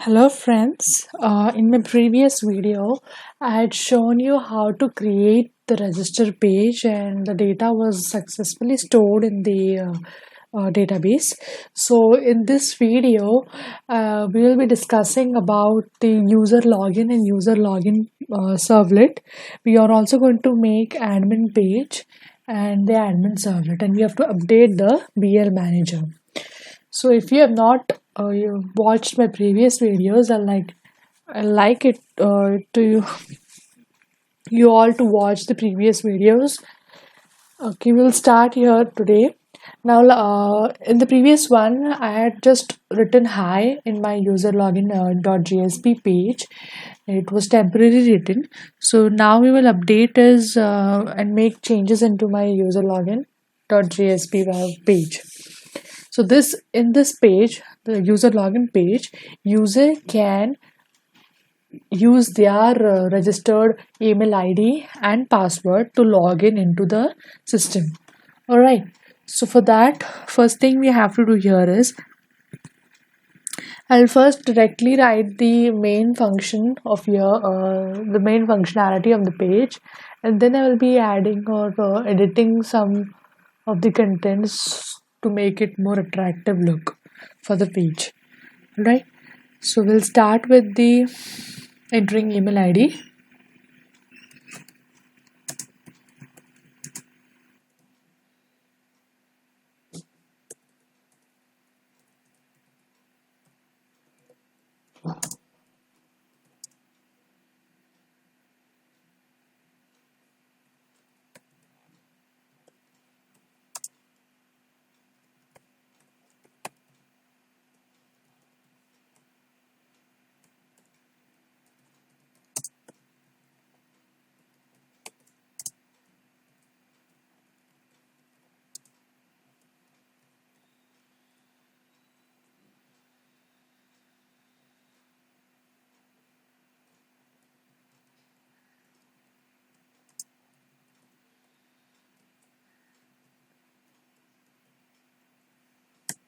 Hello friends, in my previous video I had shown you how to create the register page and the data was successfully stored in the database. So in this video we will be discussing about the user login and user login servlet. We are also going to make admin page and the admin servlet, and we have to update the BL manager. So if you have not you watched my previous videos, I like it to you all to watch the previous videos. Okay, we'll start here today. Now, in the previous one, I had just written hi in my user login .jsp page. It was temporarily written. So now we will update as and make changes into my user login .jsp page. So in this page, the user login page, user can use their registered email ID and password to log in into the system. All right. So for that, first thing we have to do here is I'll first directly write the main function of the main functionality of the page, and then I will be adding or editing some of the contents to make it more attractive look for the page. Right. So we'll start with the entering email ID.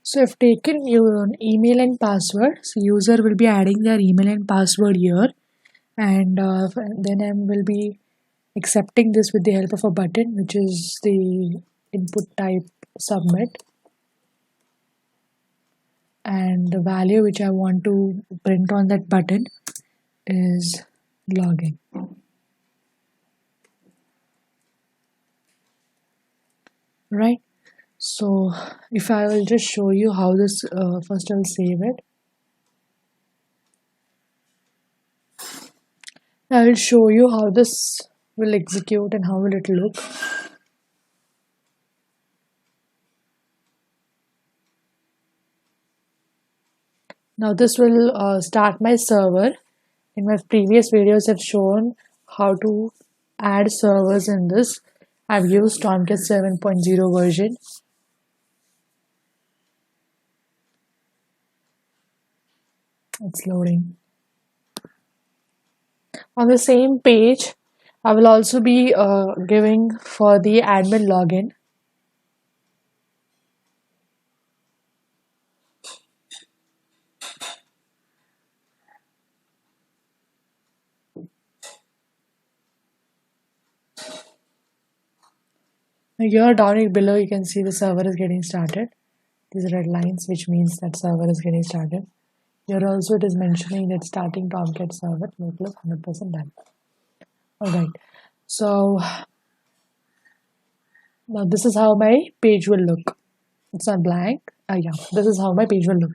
So I've taken your email and password. So user will be adding their email and password here, and then I will be accepting this with the help of a button, which is the input type submit, and the value which I want to print on that button is login. Right. So if I will just show you how this, first I'll save it. I'll show you how this will execute and how will it look. Now this will start my server. In my previous videos I've shown how to add servers in this. I've used Tomcat 7.0 version. It's loading. On the same page, I will also be giving for the admin login. Here down below you can see the server is getting started. These red lines, which means that server is getting started. Here also it is mentioning that starting Tomcat server, look 100% done. Alright, so now this is how my page will look. It's not blank. Yeah, this is how my page will look.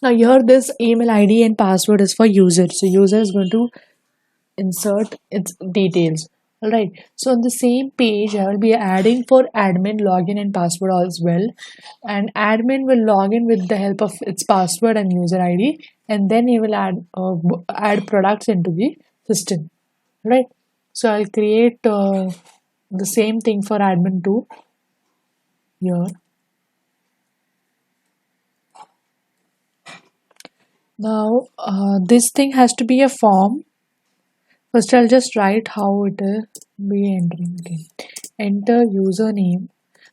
Now here this email ID and password is for user. So user is going to insert its details. Alright, so on the same page I will be adding for admin login and password as well, and admin will log in with the help of its password and user ID, and then he will add products into the system. Right, so I'll create the same thing for admin too here. Now this thing has to be a form. First I'll just write how it will be entering. Okay. Enter username.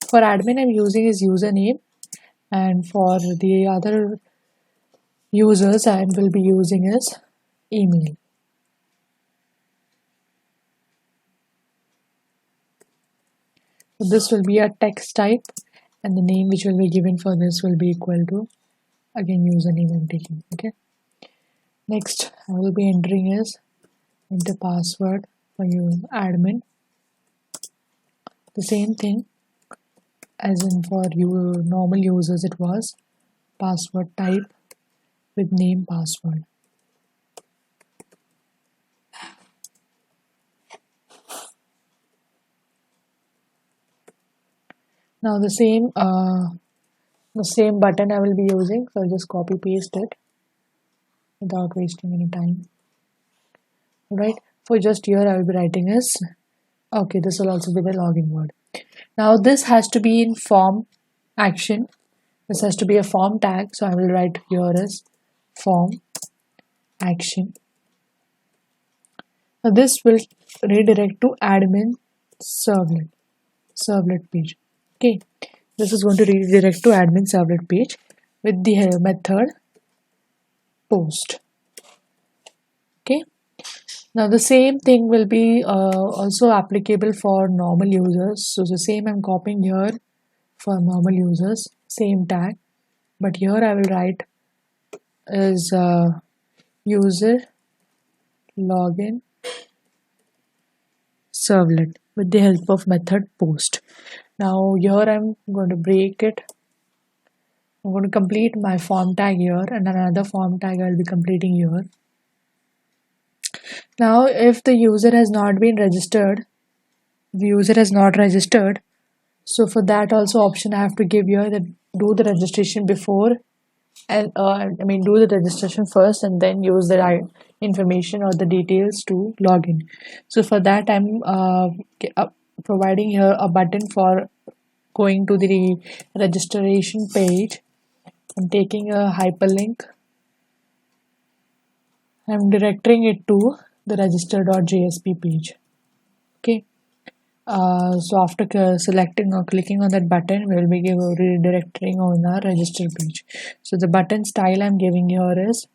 For admin I'm using his username, and for the other users I will be using is email. So this will be a text type, and the name which will be given for this will be equal to, again, username I'm taking. Okay. Next, I will be entering is enter password for you admin. The same thing as in for you normal users, it was password type with name password. Now the same button I will be using, so I'll just copy paste it without wasting any time. Right, for just here I will be writing is, okay, this will also be the login word. Now this has to be in form action. This has to be a form tag, so I will write here is form action. Now this will redirect to admin servlet page. Okay, this is going to redirect to admin servlet page with the method post. Okay, now the same thing will be also applicable for normal users. So the same I'm copying here for normal users, same tag, but here I will write is user login servlet with the help of method post. Now here I'm going to break it. I'm going to complete my form tag here, and another form tag I'll be completing here. Now if the user has not been registered, the user has not registered, so for that also option I have to give here that do the registration before, and do the registration first and then use the information or the details to log in. So for that I'm providing here a button for going to the registration page. I'm taking a hyperlink. I'm directing it to the register.jsp page. Okay. So after selecting or clicking on that button, we will be redirecting on our register page. So the button style I'm giving here is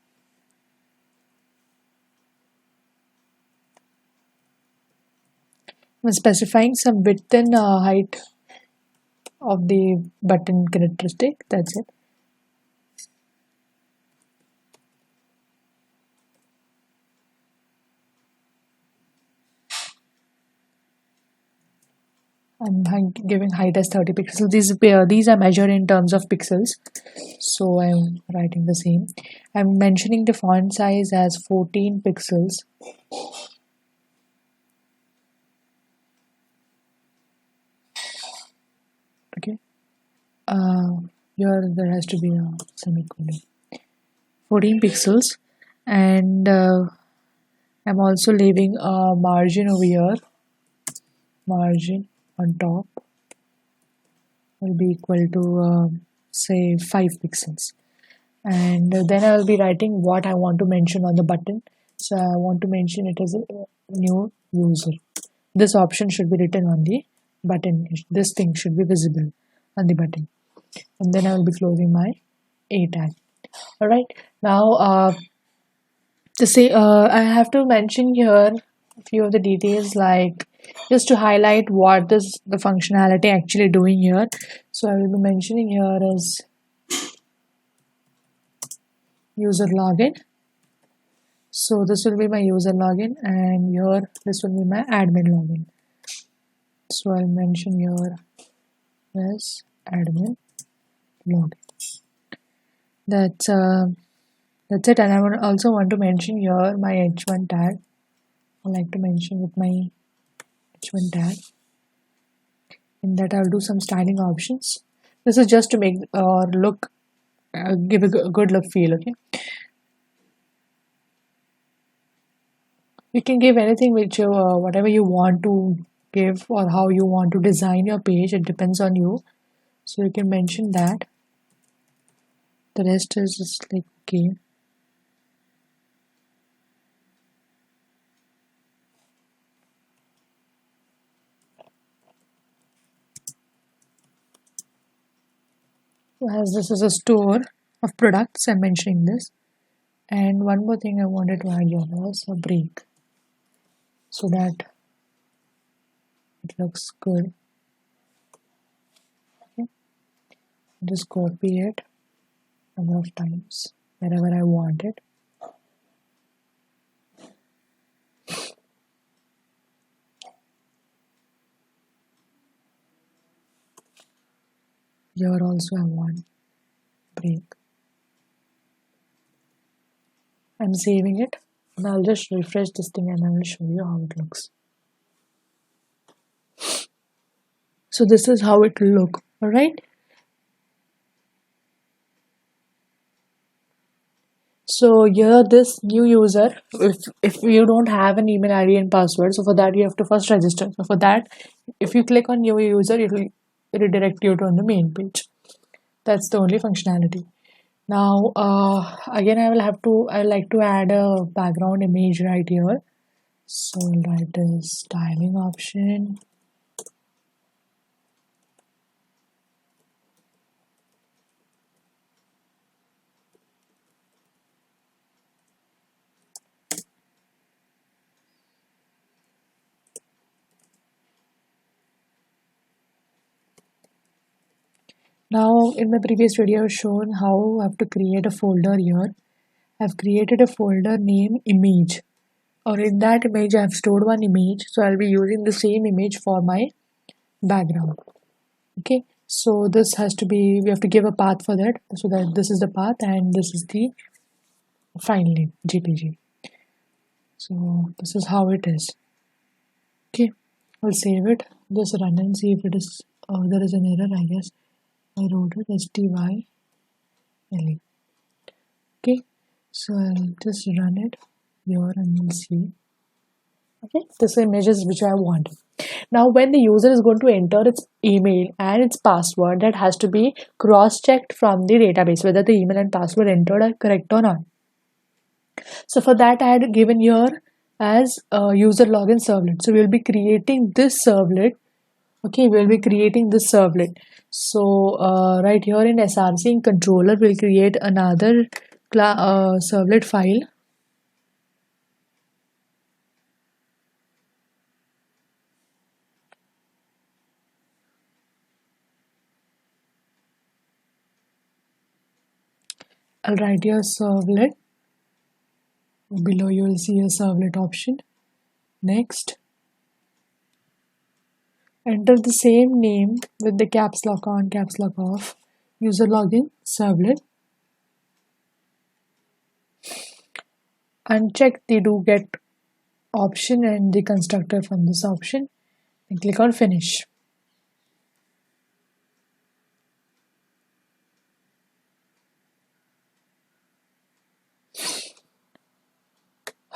I'm specifying some width and height of the button characteristic. That's it. I'm giving height as 30 pixels. These are measured in terms of pixels, so I'm writing the same. I'm mentioning the font size as 14 pixels. Okay. Here there has to be a semicolon. 14 pixels, and I'm also leaving a margin over here. Margin on top will be equal to say 5 pixels, and then I will be writing what I want to mention on the button. So I want to mention it as a new user. This option should be written on the button. This thing should be visible on the button, and then I will be closing my A tag. All right, now I have to mention here a few of the details, like just to highlight what is the functionality actually doing here. So I will be mentioning here is user login. So this will be my user login, and here this will be my admin login. So I'll mention here as admin login. That's it. And I also want to mention here my h1 tag. I like to mention with my h1 tag. In that I'll do some styling options. This is just to make look give a good look feel. Okay, you can give anything which whatever you want to give or how you want to design your page. It depends on you, so you can mention that. The rest is just like okay. As this is a store of products, I'm mentioning this. And one more thing I wanted to add here was a break so that it looks good. Okay. Just copy it number of times wherever I want it. Here also I want break. I'm saving it and I'll just refresh this thing and I will show you how it looks. So this is how it will look. Alright. So here this new user, if you don't have an email ID and password, so for that you have to first register. So for that, if you click on new user, it will redirect you to on the main page. That's the only functionality. Now again I like to add a background image right here. So I'll write a styling option. Now in my previous video I've shown how I have to create a folder here. I've created a folder named image, or in that image I have stored one image, so I'll be using the same image for my background. Okay, so this has to be, we have to give a path for that, so that this is the path and this is the file name jpg. So this is how it is. Okay, I'll save it, just run and see if it is there is an error. I guess I wrote it style. Okay, so I'll just run it here and we'll see. Okay, this image is which I want. Now when the user is going to enter its email and its password, that has to be cross-checked from the database whether the email and password entered are correct or not. So for that I had given here as user login servlet. So we'll be creating this servlet. Okay, we'll be creating this servlet. So right here in src in controller, we'll create another servlet file. I'll write here servlet. Below you will see a servlet option. Next, enter the same name with the caps lock on, caps lock off, user login servlet. Uncheck the do get option and the constructor from this option and click on finish.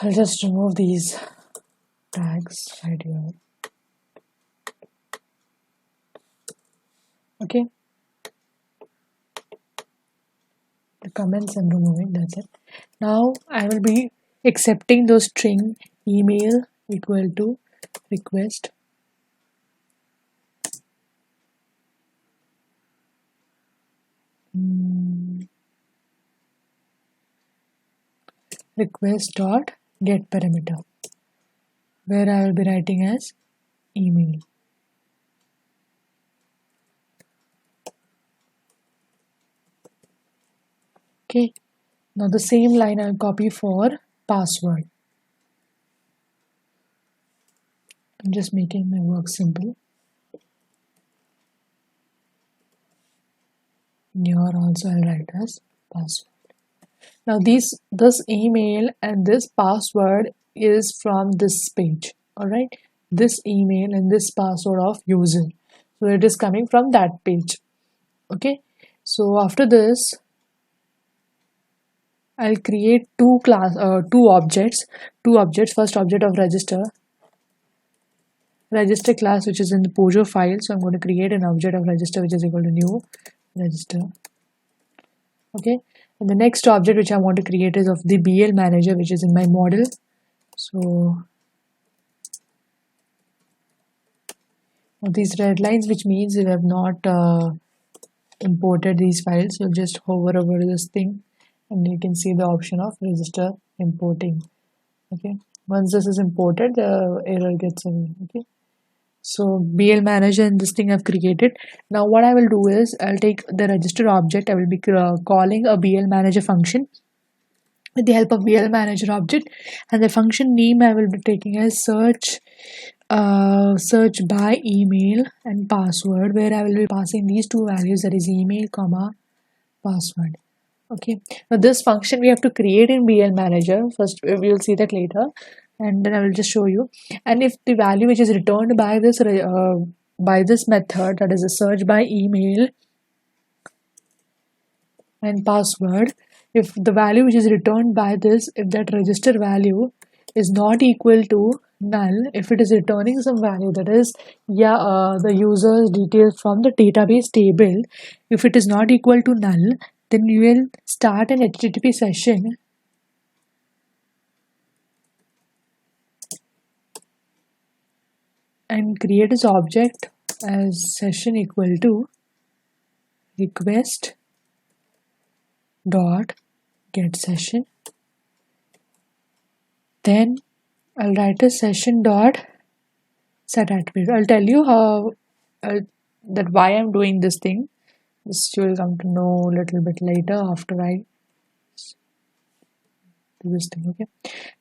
I'll just remove these tags right here. Okay, the comments I'm removing, that's it. Now I will be accepting those string email equal to request request dot get parameter, where I will be writing as email. Okay, now the same line I'll copy for password. I'm just making my work simple. Here also I'll write as password. Now this email and this password is from this page. Alright, this email and this password of user. So it is coming from that page. Okay, so after this I'll create two objects. First object of register class, which is in the Pojo file. So I'm going to create an object of register which is equal to new register. Okay, and the next object which I want to create is of the BL manager, which is in my model. So these red lines, which means we have not imported these files. So just hover over this thing and you can see the option of register importing. Okay, once this is imported, the error gets away. Okay, so BL manager and this thing I've created. Now what I will do is I'll take the register object. I will be calling a BL manager function with the help of BL manager object, and the function name I will be taking as search by email and password, where I will be passing these two values, that is email comma password. Okay, now this function we have to create in BL manager first. We will see that later, and then I will just show you. And if the value which is returned by this method, that is a search by email and password, if the value which is returned by this, if that register value is not equal to null, if it is returning some value, that is, the user's details from the database table, if it is not equal to null, then you will start an HTTP session and create this object as session equal to request dot get session. Then I'll write a session dot set attribute. I'll tell you how that why I'm doing this thing. This you will come to know a little bit later after I do this thing. Okay,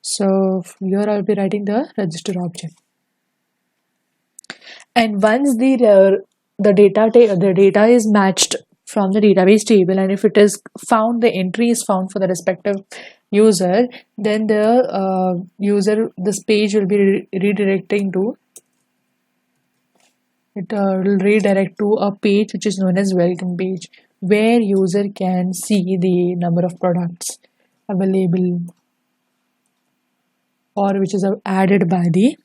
so here I'll be writing the register object, and once the data is matched from the database table, and if it is found, the entry is found for the respective user, then this page will be redirecting to will redirect to a page which is known as welcome page, where user can see the number of products available or which is added by the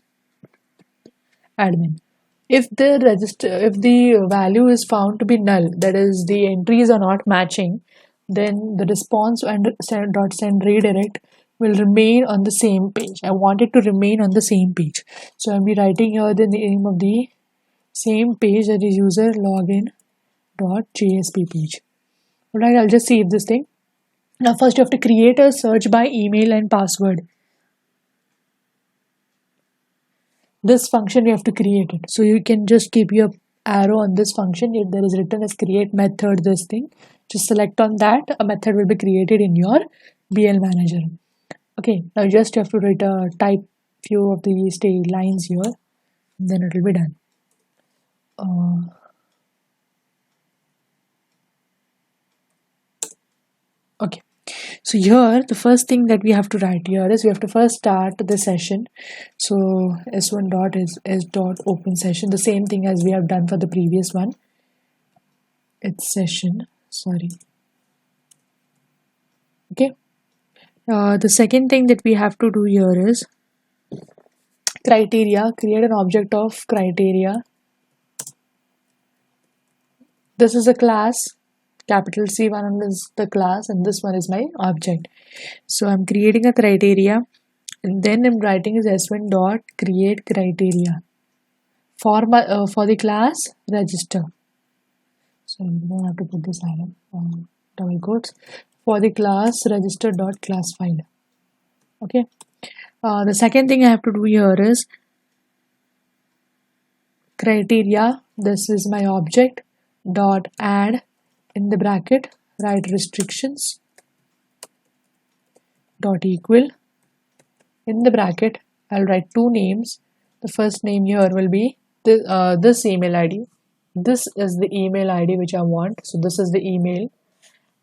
admin. If the value is found to be null, that is the entries are not matching, then the response and send redirect will remain on the same page. I want it to remain on the same page, so I'll be writing here the name of the same page, that is user login dot JSP page. Alright, I'll just save this thing. Now first you have to create a search by email and password. This function you have to create it, so you can just keep your arrow on this function. If there is written as create method, this thing, just select on that, a method will be created in your BL manager. Okay, now just you have to type few of these lines here, then it will be done. Okay, so here the first thing that we have to write here is we have to first start the session. So s1 dot is s dot open session, the same thing as we have done for the previous one. It's session, sorry. Okay, the second thing that we have to do here is criteria. Create an object of criteria. This is a class, capital C1 is the class, and this one is my object. So I'm creating a criteria, and then I'm writing is s1 dot create criteria for the class register. So you don't have to put this item double quotes, for the class register dot class file. Okay, the second thing I have to do here is criteria. This is my object dot add, in the bracket write restrictions dot equal, in the bracket I'll write two names. The first name here will be this email ID. This is the email ID which I want, so this is the email,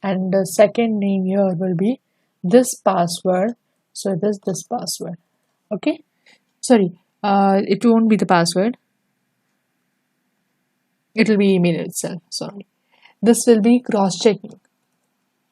and the second name here will be this password, so it is this password. Okay, sorry, it won't be the password, it will be email itself. Sorry, this will be cross-checking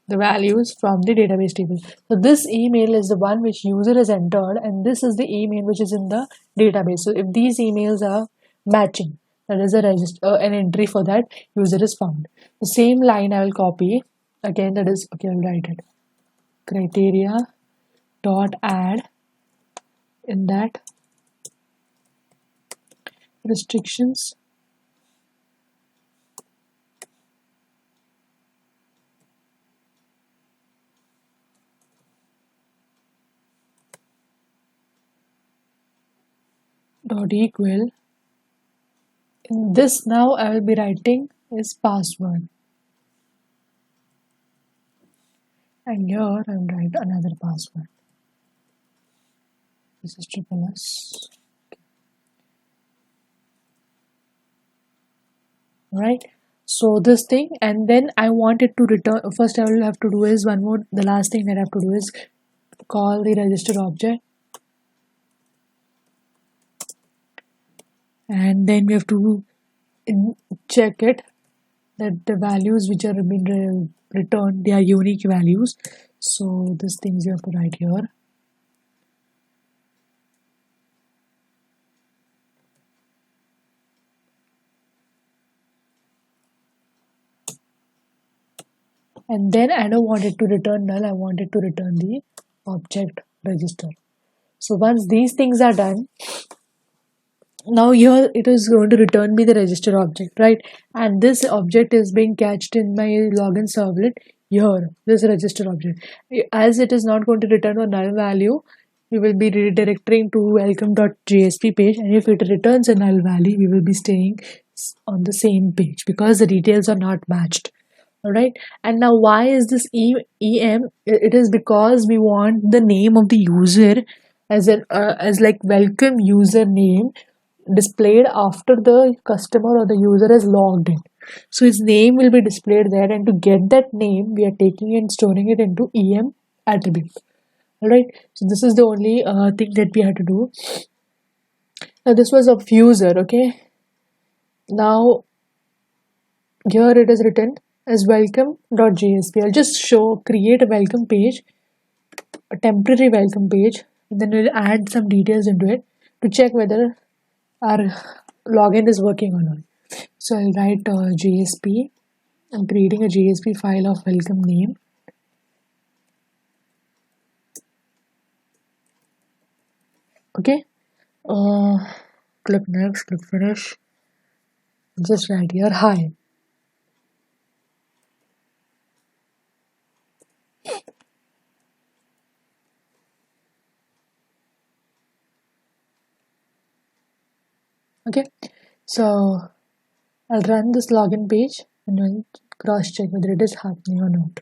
the values from the database table. So this email is the one which user has entered, and this is the email which is in the database. So if these emails are matching, that is an entry for that user is found. The same line I will copy again, that is, okay, I'll write it criteria dot add, in that restrictions dot equal. In this now I will be writing is password, and here I will write another password. This is triple S. Right. So this thing, and then I want it to return. First, I will have to do is one more. The last thing that I have to do is call the register object, and then we have to check it that the values which are being returned, they are unique values. So these things you have to write here. And then I don't want it to return null, I want it to return the object register. So once these things are done, now here it is going to return me the register object, right? And this object is being cached in my login servlet here, this register object. As it is not going to return a null value, we will be redirecting to welcome.jsp page, and if it returns a null value, we will be staying on the same page because the details are not matched. All right. And now why is this em? It is because we want the name of the user as an as like welcome username displayed after the customer or the user is logged in. So his name will be displayed there, and to get that name, we are taking and storing it into em attribute. All right. So this is the only thing that we had to do. Now this was of user. Okay. Now here it is written as welcome.jsp. I'll just create a welcome page, a temporary welcome page, and then we'll add some details into it to check whether our login is working or not. So I'll write JSP. I'm creating a JSP file of welcome name. Okay. Click next, click finish. Just write here hi. Okay, so I'll run this login page and we'll cross check whether it is happening or not.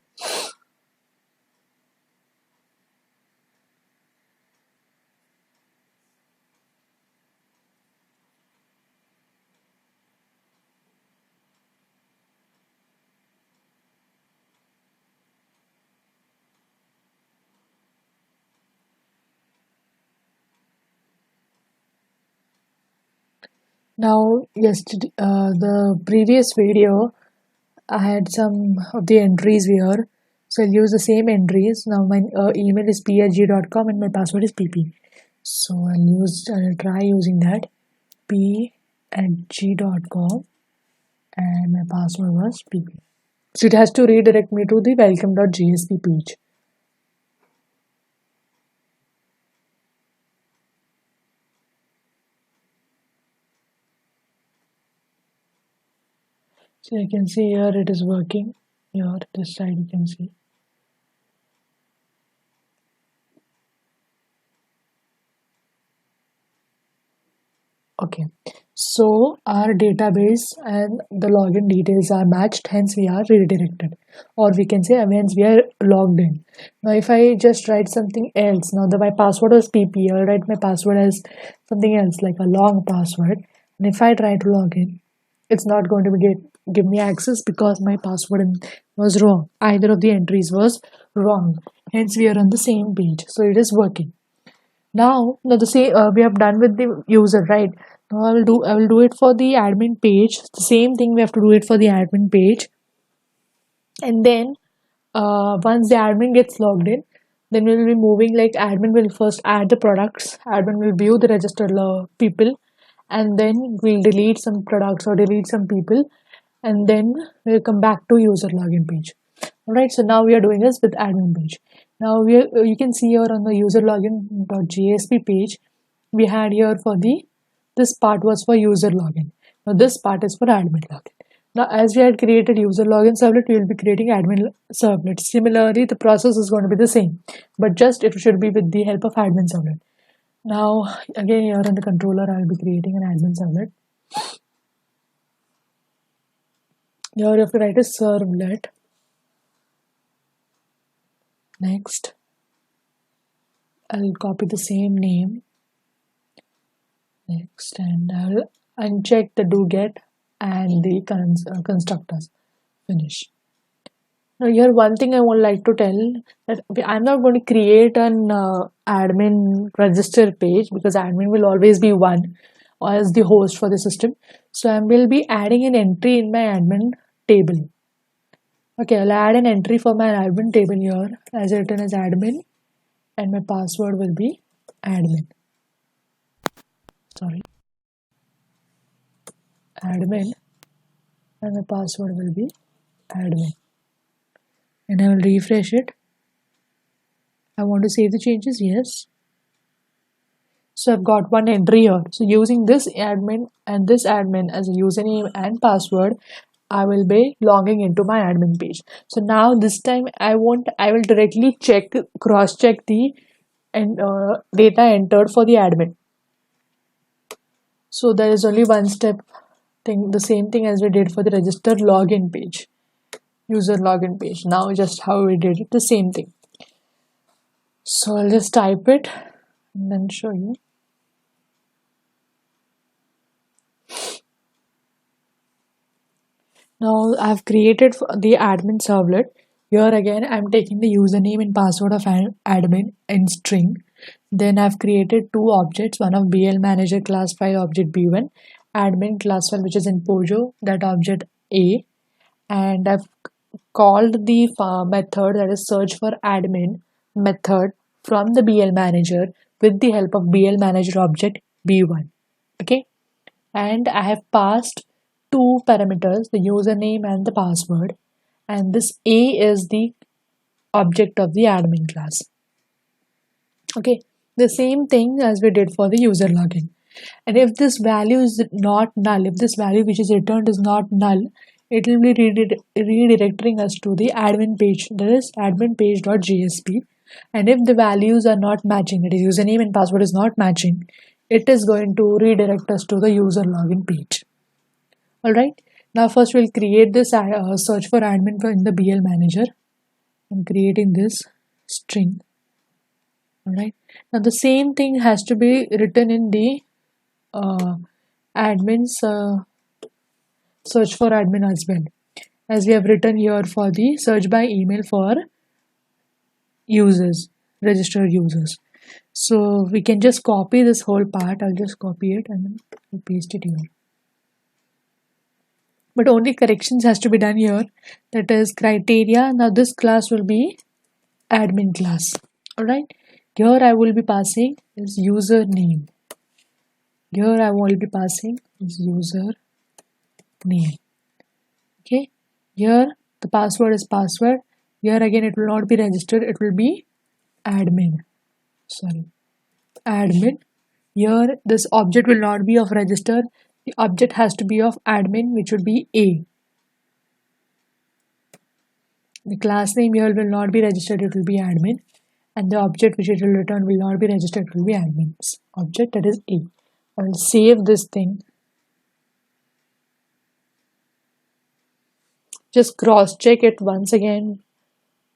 Now, yesterday, the previous video, I had some of the entries here. So I'll use the same entries. Now my email is p@g.com and my password is pp. So I'll try using that p@g.com and my password was pp. So it has to redirect me to the welcome.jsp page. So you can see here it is working. Here this side you can see. Okay, so our database and the login details are matched, hence we are redirected, or we can say hence we are logged in. Now if I just write something else, now my password was pp, I'll write my password as something else like a long password, and if I try to log in, it's not going to give me access because my password was wrong. Either of the entries was wrong, hence we are on the same page, so it is working. Now the same we have done with the user, right? Now I will do it for the admin page. The same thing we have to do it for the admin page, and then once the admin gets logged in, then we will be moving like admin will first add the products, admin will view the registered people, and then we'll delete some products or delete some people, and then we'll come back to user login page. Alright, so now we are doing this with admin page. Now you can see here on the user login.jsp page, we had here for this part was for user login. Now this part is for admin login. Now as we had created user login servlet, we will be creating admin servlet. Similarly, the process is going to be the same, but just it should be with the help of admin servlet. Now, again, here in the controller, I'll be creating an admin servlet. Here, you have to write a servlet. Next, I'll copy the same name. Next, and I'll uncheck the do get and the constructors. Finish. Now, here one thing I would like to tell that I'm not going to create an admin register page because admin will always be one as the host for the system. So I will be adding an entry in my admin table. Okay, I'll add an entry for my admin table here as written as admin, and my password will be admin. Sorry, admin, and my password will be admin. And I will refresh it. I want to save the changes, yes. So I've got one entry here. So using this admin and this admin as a username and password, I will be logging into my admin page. So now this time I will directly cross check the data entered for the admin. So there is only one step thing, the same thing as we did for the register login page, user login page. Now just how we did it, the same thing. So I'll just type it and then show you. Now I've created the admin servlet. Here again, I'm taking the username and password of admin in string. Then I've created two objects, one of BL manager class file object B1, admin class file which is in Pojo, that object A, and I've called the method that is search for admin method from the BL manager with the help of BL manager object B1. Okay, and I have passed two parameters, the username and the password, and this A is the object of the admin class. Okay, the same thing as we did for the user login. And if this value is not null, if this value which is returned is not null, it will be redirecting us to the admin page, that is admin page.jsp. And if the values are not matching, that is username and password is not matching, it is going to redirect us to the user login page. Alright, now first we'll create this search for admin in the BL manager. I'm creating this string. Alright, now the same thing has to be written in the admin's search for admin as well, as we have written here for the search by email for users, registered users. So we can just copy this whole part. I'll just copy it and paste it here. But only corrections has to be done here. That is criteria. Now this class will be admin class. Alright. Here I will be passing is username. Here I will be passing is user name. Okay. Here the password is password. Here again it will not be registered. It will be admin. Sorry. Admin. Here this object will not be of register. The object has to be of admin, which would be A. The class name here will not be registered, it will be admin. And the object which it will return will not be registered, it will be admin's object, that is A. I will save this thing. Just cross check it once again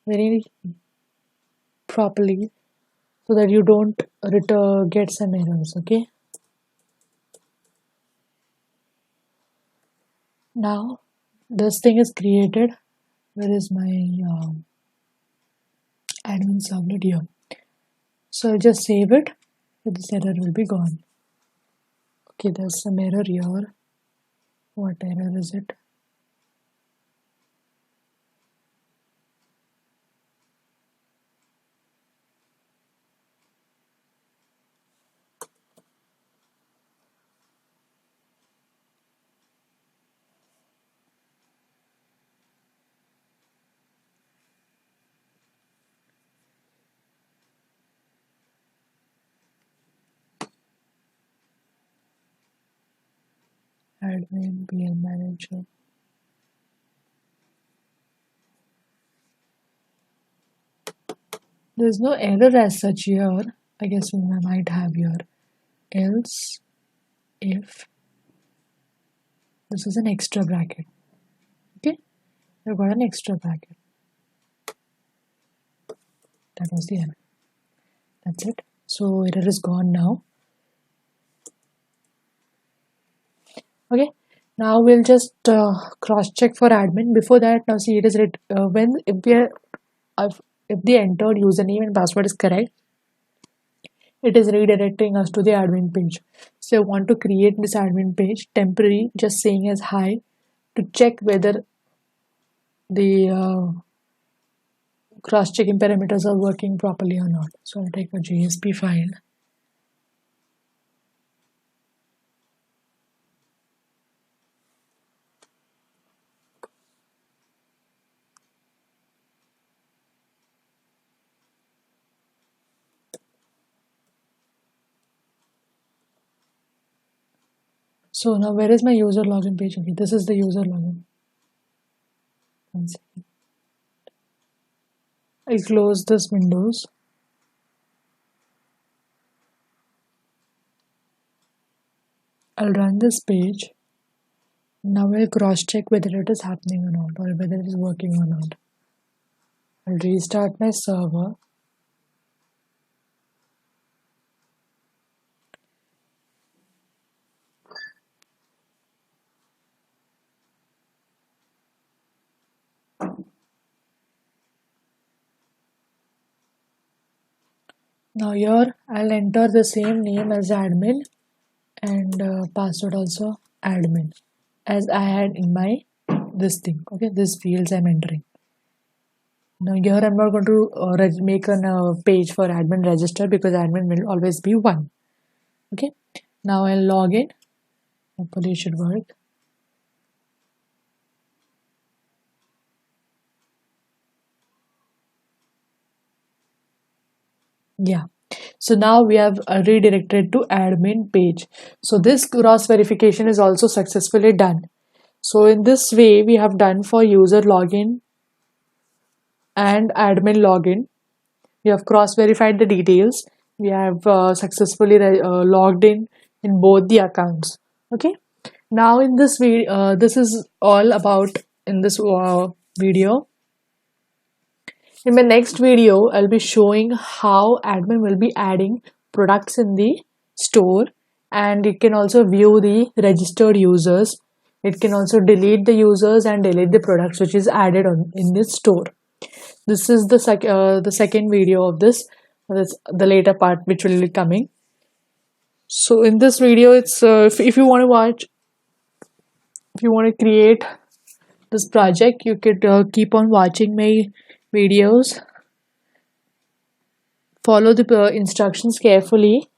very properly so that you don't get some errors, okay? Now this thing is created. Where is my admin servlet here? So I'll just save it. So this error will be gone. Okay, there's some error here. What error is it? Admin BL manager. There's no error as such here. I guess we might have here else if this is an extra bracket. Okay, we've got an extra bracket. That was the error. That's it. So error is gone now. Okay, now we'll just cross check for admin. Before that, now see it is when if the entered username and password is correct, it is redirecting us to the admin page. So I want to create this admin page temporary, just saying as hi to check whether the cross-checking parameters are working properly or not. So I'll take a JSP file. So now where is my user login page? Okay, this is the user login. One second. I close this Windows. I'll run this page. Now I'll cross check whether it is happening or not, or whether it is working or not. I'll restart my server. Now here I'll enter the same name as admin and password also admin as I had in my this thing. Okay, this fields I'm entering. Now here I'm not going to make a page for admin register because admin will always be 1. Okay, now I'll log in. Hopefully it should work. Yeah, so now we have redirected to admin page. So this cross verification is also successfully done. So in this way we have done for user login and admin login. We have cross verified the details. We have successfully logged in both the accounts. Okay, now in this video this is all about in this video. In my next video, I'll be showing how admin will be adding products in the store, and it can also view the registered users. It can also delete the users and delete the products which is added in this store. This is the second video of this. That's the later part which will be coming. So in this video, it's if you want to watch, if you want to create this project, you could keep on watching my videos. Follow the instructions carefully,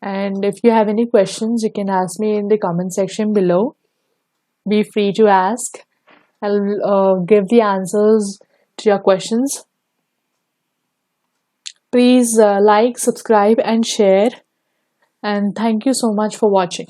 and if you have any questions you can ask me in the comment section below. Be free to ask. I'll give the answers to your questions. Please like, subscribe and share, and thank you so much for watching.